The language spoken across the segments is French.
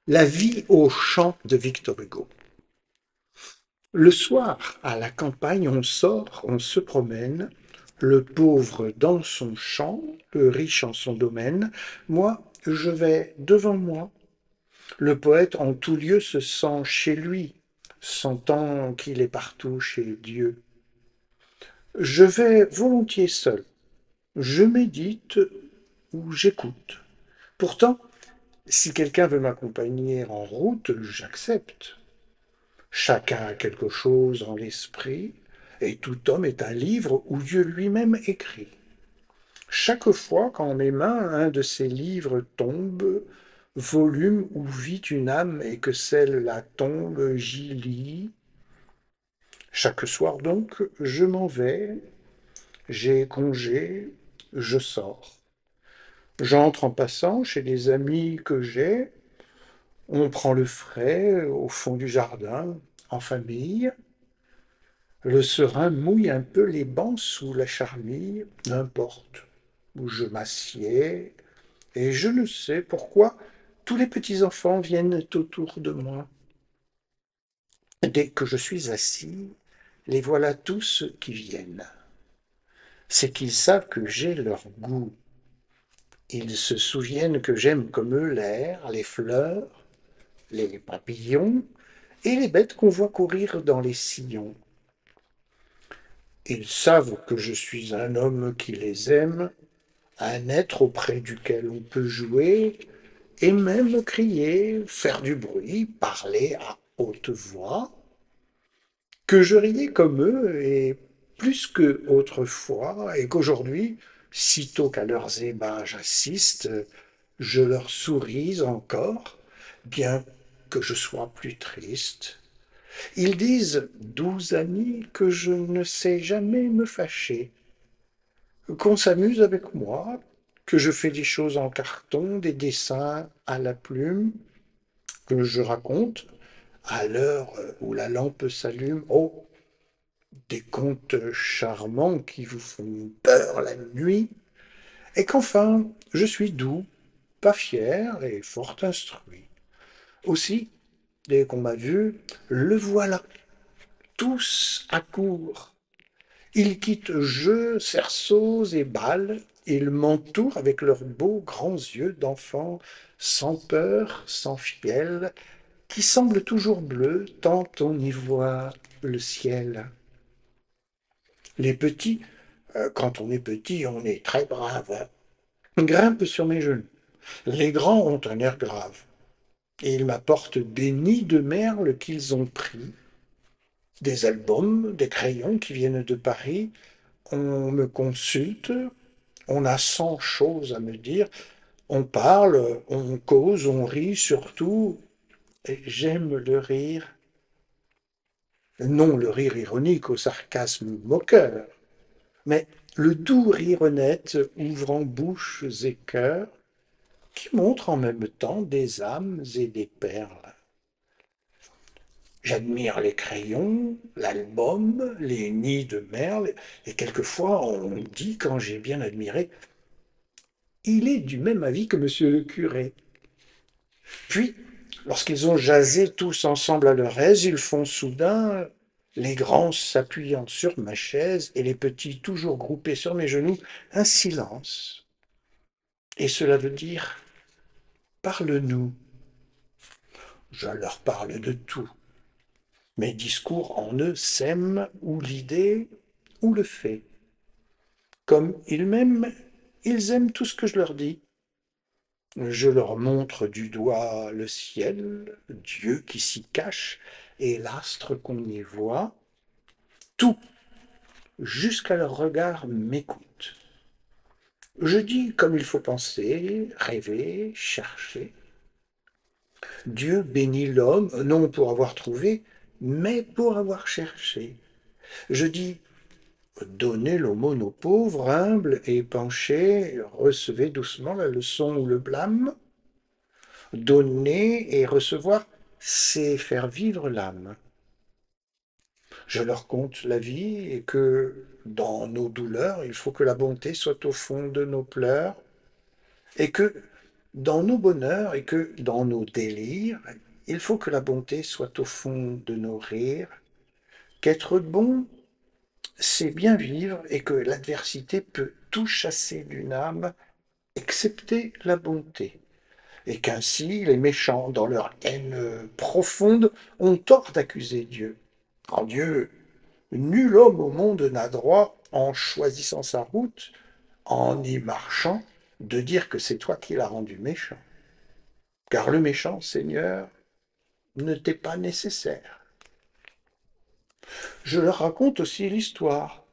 La vie aux champs de Victor Hugo. Le soir, à la campagne, on sort, on se promène, le pauvre dans son champ, le riche en son domaine. Moi, je vais devant moi. Le poète en tout lieu se sent chez lui, sentant qu'il est partout chez Dieu. Je vais volontiers seul. Je médite ou j'écoute. Pourtant, si quelqu'un veut m'accompagner en route, j'accepte. Chacun a quelque chose en l'esprit, et tout homme est un livre où Dieu lui-même écrit. Chaque fois qu'en mes mains un de ces livres tombe, volume où vit une âme et que celle-là tombe, j'y lis. Chaque soir donc, je m'en vais, j'ai congé, je sors. J'entre en passant chez des amis que j'ai, on prend le frais au fond du jardin, en famille. Le serin mouille un peu les bancs sous la charmille, n'importe, où je m'assieds, et je ne sais pourquoi tous les petits-enfants viennent autour de moi. Dès que je suis assis, les voilà tous qui viennent. C'est qu'ils savent que j'ai leur goût. Ils se souviennent que j'aime comme eux l'air, les fleurs, les papillons et les bêtes qu'on voit courir dans les sillons. Ils savent que je suis un homme qui les aime, un être auprès duquel on peut jouer et même crier, faire du bruit, parler à haute voix, que je riais comme eux et plus que autrefois, et qu'aujourd'hui, sitôt qu'à leurs ébats j'assiste, je leur souris encore, bien que je sois plus triste. Ils disent, doux amis, que je ne sais jamais me fâcher, qu'on s'amuse avec moi, que je fais des choses en carton, des dessins à la plume, que je raconte à l'heure où la lampe s'allume. Oh, des contes charmants qui vous font peur la nuit, et qu'enfin je suis doux, pas fier et fort instruit. Aussi, dès qu'on m'a vu, le voilà, tous accourent. Ils quittent jeux, cerceaux et balles, ils m'entourent avec leurs beaux grands yeux d'enfants, sans peur, sans fiel, qui semblent toujours bleus tant on y voit le ciel. Les petits, quand on est petit, on est très brave, grimpent sur mes genoux. Les grands ont un air grave, et ils m'apportent des nids de merle qu'ils ont pris, des albums, des crayons qui viennent de Paris. On me consulte, on a 100 choses à me dire, on parle, on cause, on rit surtout, et j'aime le rire. Non le rire ironique au sarcasme moqueur, mais le doux rire honnête ouvrant bouches et cœurs, qui montre en même temps des âmes et des perles. J'admire les crayons, l'album, les nids de merle, et quelquefois on dit, quand j'ai bien admiré, il est du même avis que monsieur le curé. Puis, lorsqu'ils ont jasé tous ensemble à leur aise, ils font soudain, les grands s'appuyant sur ma chaise et les petits toujours groupés sur mes genoux, un silence. Et cela veut dire, parle-nous. Je leur parle de tout. Mes discours en eux sèment ou l'idée ou le fait. Comme ils m'aiment, ils aiment tout ce que je leur dis. Je leur montre du doigt le ciel, Dieu qui s'y cache, et l'astre qu'on y voit. Tout, jusqu'à leur regard, m'écoute. Je dis comme il faut penser, rêver, chercher. Dieu bénit l'homme, non pour avoir trouvé, mais pour avoir cherché. Je dis, donnez l'aumône aux pauvres, humbles et penchés, recevez doucement la leçon ou le blâme. Donner et recevoir, c'est faire vivre l'âme. Je leur conte la vie et que dans nos douleurs, il faut que la bonté soit au fond de nos pleurs et que dans nos bonheurs et que dans nos délires, il faut que la bonté soit au fond de nos rires, qu'être bon, c'est bien vivre et que l'adversité peut tout chasser d'une âme, excepté la bonté. Et qu'ainsi les méchants, dans leur haine profonde, ont tort d'accuser Dieu. En Dieu, nul homme au monde n'a droit, en choisissant sa route, en y marchant, de dire que c'est toi qui l'as rendu méchant. Car le méchant, Seigneur, ne t'est pas nécessaire. Je leur raconte aussi l'histoire,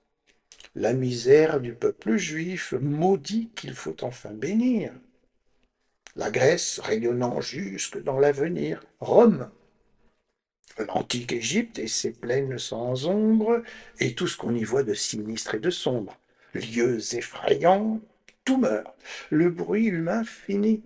la misère du peuple juif, maudit qu'il faut enfin bénir. La Grèce rayonnant jusque dans l'avenir, Rome, l'antique Égypte et ses plaines sans ombre, et tout ce qu'on y voit de sinistre et de sombre. Lieux effrayants, tout meurt, le bruit humain finit.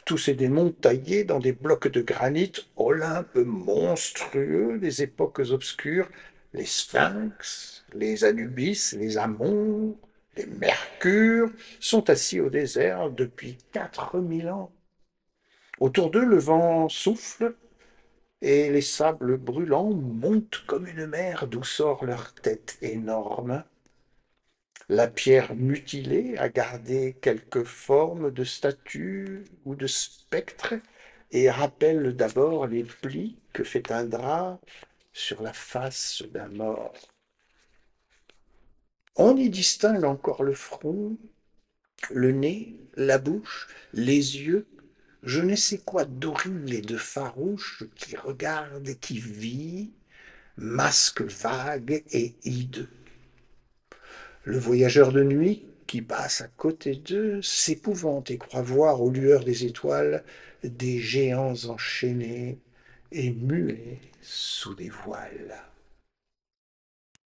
Tous ces démons taillés dans des blocs de granit, Olympe monstrueux des époques obscures, les sphinx, les Anubis, les Amons, les Mercures, sont assis au désert depuis 4000 ans. Autour d'eux, le vent souffle et les sables brûlants montent comme une mer d'où sort leur tête énorme. La pierre mutilée a gardé quelque forme de statue ou de spectre et rappelle d'abord les plis que fait un drap sur la face d'un mort. On y distingue encore le front, le nez, la bouche, les yeux, je ne sais quoi d'horrible et de farouche qui regarde et qui vit, masque vague et hideux. Le voyageur de nuit, qui passe à côté d'eux, s'épouvante et croit voir aux lueurs des étoiles des géants enchaînés et muets sous des voiles.